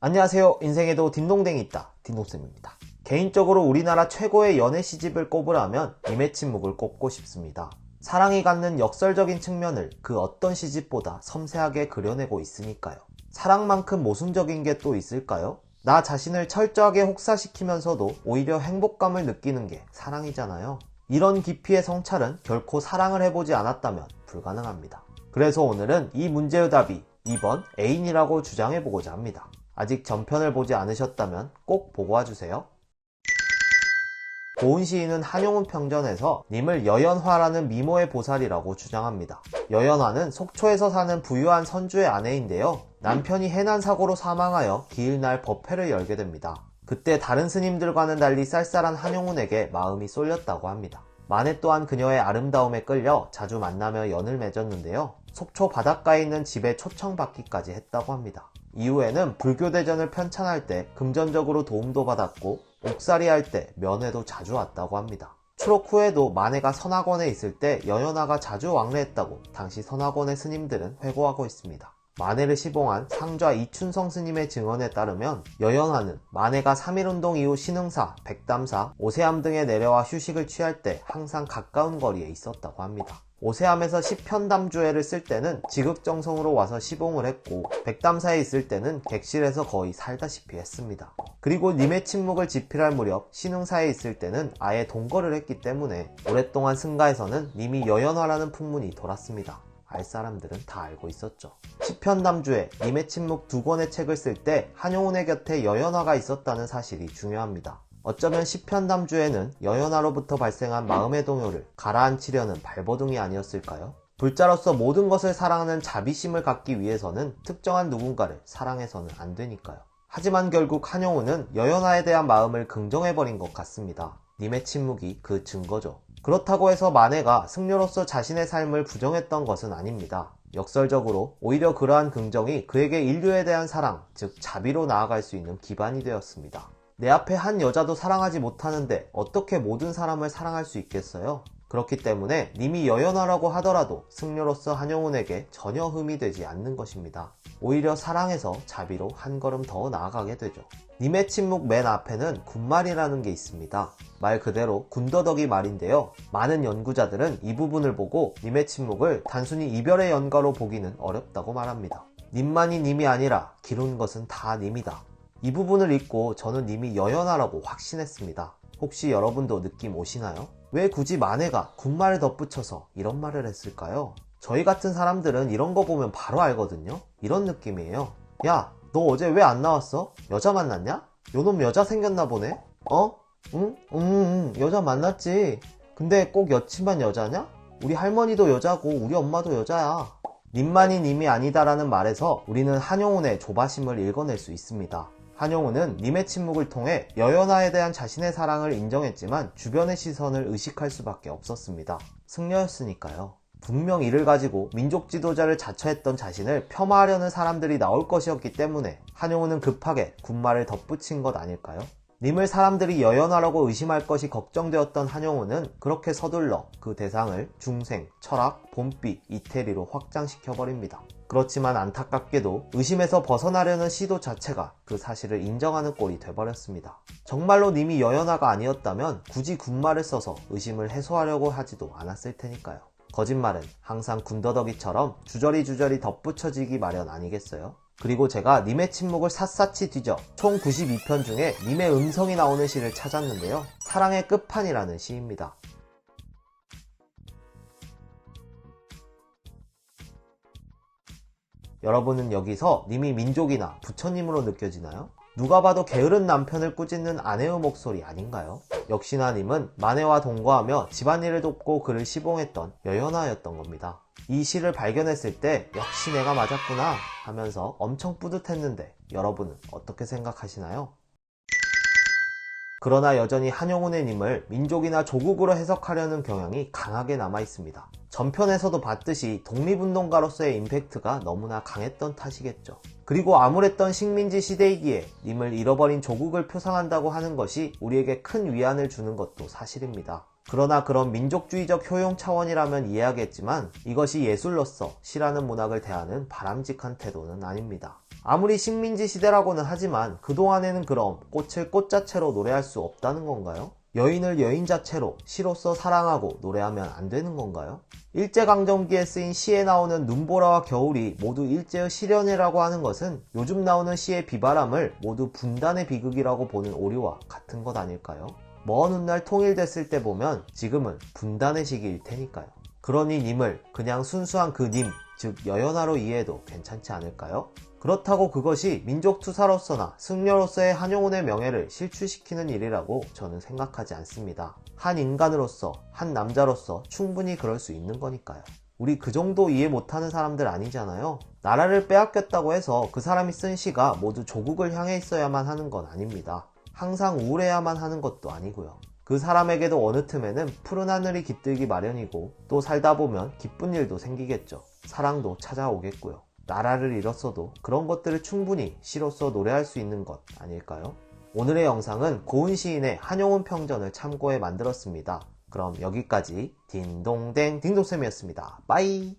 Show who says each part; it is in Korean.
Speaker 1: 안녕하세요. 인생에도 딩동댕이 있다. 딩동쌤입니다. 개인적으로 우리나라 최고의 연애 시집을 꼽으라면 이매침묵을 꼽고 싶습니다. 사랑이 갖는 역설적인 측면을 그 어떤 시집보다 섬세하게 그려내고 있으니까요. 사랑만큼 모순적인 게 또 있을까요? 나 자신을 철저하게 혹사시키면서도 오히려 행복감을 느끼는 게 사랑이잖아요. 이런 깊이의 성찰은 결코 사랑을 해보지 않았다면 불가능합니다. 그래서 오늘은 이 문제의 답이 2번 애인이라고 주장해보고자 합니다. 아직 전편을 보지 않으셨다면 꼭 보고 와주세요. 고은 시인은 한용운 평전에서 님을 여연화라는 미모의 보살이라고 주장합니다. 여연화는 속초에서 사는 부유한 선주의 아내인데요. 남편이 해난 사고로 사망하여 기일날 법회를 열게 됩니다. 그때 다른 스님들과는 달리 쌀쌀한 한용운에게 마음이 쏠렸다고 합니다. 만해 또한 그녀의 아름다움에 끌려 자주 만나며 연을 맺었는데요. 속초 바닷가에 있는 집에 초청받기까지 했다고 합니다. 이후에는 불교대전을 편찬할 때 금전적으로 도움도 받았고 옥살이 할 때 면회도 자주 왔다고 합니다. 추록 후에도 만해가 선학원에 있을 때 여연화가 자주 왕래했다고 당시 선학원의 스님들은 회고하고 있습니다. 만해를 시봉한 상좌 이춘성 스님의 증언에 따르면 여연화는 만해가 3.1운동 이후 신흥사, 백담사, 오세암 등에 내려와 휴식을 취할 때 항상 가까운 거리에 있었다고 합니다. 오세암에서 시편담주회를 쓸 때는 지극정성으로 와서 시봉을 했고 백담사에 있을 때는 객실에서 거의 살다시피 했습니다. 그리고 님의 침묵을 집필할 무렵 신흥사에 있을 때는 아예 동거를 했기 때문에 오랫동안 승가에서는 님이 여연화라는 풍문이 돌았습니다. 알 사람들은 다 알고 있었죠. 시편담주회, 님의 침묵 두 권의 책을 쓸 때 한용운의 곁에 여연화가 있었다는 사실이 중요합니다. 어쩌면 시편담주에는 여연화로부터 발생한 마음의 동요를 가라앉히려는 발버둥이 아니었을까요? 불자로서 모든 것을 사랑하는 자비심을 갖기 위해서는 특정한 누군가를 사랑해서는 안 되니까요. 하지만 결국 한용운은 여연화에 대한 마음을 긍정해버린 것 같습니다. 님의 침묵이 그 증거죠. 그렇다고 해서 만해가 승려로서 자신의 삶을 부정했던 것은 아닙니다. 역설적으로 오히려 그러한 긍정이 그에게 인류에 대한 사랑, 즉 자비로 나아갈 수 있는 기반이 되었습니다. 내 앞에 한 여자도 사랑하지 못하는데 어떻게 모든 사람을 사랑할 수 있겠어요? 그렇기 때문에 님이 여연화라고 하더라도 승려로서 한용운에게 전혀 흠이 되지 않는 것입니다. 오히려 사랑해서 자비로 한 걸음 더 나아가게 되죠. 님의 침묵 맨 앞에는 군말이라는 게 있습니다. 말 그대로 군더더기 말인데요. 많은 연구자들은 이 부분을 보고 님의 침묵을 단순히 이별의 연가로 보기는 어렵다고 말합니다. 님만이 님이 아니라 기룬 것은 다 님이다. 이 부분을 읽고 저는 님이 여연화라고 확신했습니다. 혹시 여러분도 느낌 오시나요? 왜 굳이 만해가 군말을 덧붙여서 이런 말을 했을까요? 저희 같은 사람들은 이런 거 보면 바로 알거든요? 이런 느낌이에요. 야, 너 어제 왜 안 나왔어? 여자 만났냐? 요놈 여자 생겼나 보네? 응, 여자 만났지. 근데 꼭 여친만 여자냐? 우리 할머니도 여자고 우리 엄마도 여자야. 님만이 님이 아니다라는 말에서 우리는 한용운의 조바심을 읽어낼 수 있습니다. 한용운은 님의 침묵을 통해 여연화에 대한 자신의 사랑을 인정했지만 주변의 시선을 의식할 수밖에 없었습니다. 승려였으니까요. 분명 이를 가지고 민족 지도자를 자처했던 자신을 폄하하려는 사람들이 나올 것이었기 때문에 한용운은 급하게 군말을 덧붙인 것 아닐까요? 님을 사람들이 여연화라고 의심할 것이 걱정되었던 한용운은 그렇게 서둘러 그 대상을 중생, 철학, 봄비, 이태리로 확장시켜버립니다. 그렇지만 안타깝게도 의심에서 벗어나려는 시도 자체가 그 사실을 인정하는 꼴이 돼버렸습니다. 정말로 님이 여연화가 아니었다면 굳이 군말을 써서 의심을 해소하려고 하지도 않았을 테니까요. 거짓말은 항상 군더더기처럼 주저리 덧붙여지기 마련 아니겠어요? 그리고 제가 님의 침묵을 샅샅이 뒤져 총 92편 중에 님의 음성이 나오는 시를 찾았는데요. 사랑의 끝판이라는 시입니다. 여러분은 여기서 님이 민족이나 부처님으로 느껴지나요? 누가 봐도 게으른 남편을 꾸짖는 아내의 목소리 아닌가요? 역시나 님은 만해와 동거하며 집안일을 돕고 그를 시봉했던 여연화였던 겁니다. 이 시를 발견했을 때 역시 내가 맞았구나 하면서 엄청 뿌듯했는데 여러분은 어떻게 생각하시나요? 그러나 여전히 한용운의 님을 민족이나 조국으로 해석하려는 경향이 강하게 남아있습니다. 전편에서도 봤듯이 독립운동가로서의 임팩트가 너무나 강했던 탓이겠죠. 그리고 암울했던 식민지 시대이기에 님을 잃어버린 조국을 표상한다고 하는 것이 우리에게 큰 위안을 주는 것도 사실입니다. 그러나 그런 민족주의적 효용 차원이라면 이해하겠지만 이것이 예술로서 시라는 문학을 대하는 바람직한 태도는 아닙니다. 아무리 식민지 시대라고는 하지만 그동안에는 그럼 꽃을 꽃 자체로 노래할 수 없다는 건가요? 여인을 여인 자체로 시로서 사랑하고 노래하면 안 되는 건가요? 일제강점기에 쓰인 시에 나오는 눈보라와 겨울이 모두 일제의 실현이라고 하는 것은 요즘 나오는 시의 비바람을 모두 분단의 비극이라고 보는 오류와 같은 것 아닐까요? 먼 훗날 통일됐을 때 보면 지금은 분단의 시기일 테니까요. 그러니 님을 그냥 순수한 그 님, 즉 여연화로 이해해도 괜찮지 않을까요? 그렇다고 그것이 민족투사로서나 승려로서의 한용운의 명예를 실추시키는 일이라고 저는 생각하지 않습니다. 한 인간으로서, 한 남자로서 충분히 그럴 수 있는 거니까요. 우리 그 정도 이해 못하는 사람들 아니잖아요. 나라를 빼앗겼다고 해서 그 사람이 쓴 시가 모두 조국을 향해 있어야만 하는 건 아닙니다. 항상 우울해야만 하는 것도 아니고요. 그 사람에게도 어느 틈에는 푸른 하늘이 깃들기 마련이고 또 살다 보면 기쁜 일도 생기겠죠. 사랑도 찾아오겠고요. 나라를 잃었어도 그런 것들을 충분히 시로서 노래할 수 있는 것 아닐까요? 오늘의 영상은 고은 시인의 한용운 평전을 참고해 만들었습니다. 그럼 여기까지 딩동댕 딩동쌤이었습니다. 빠이.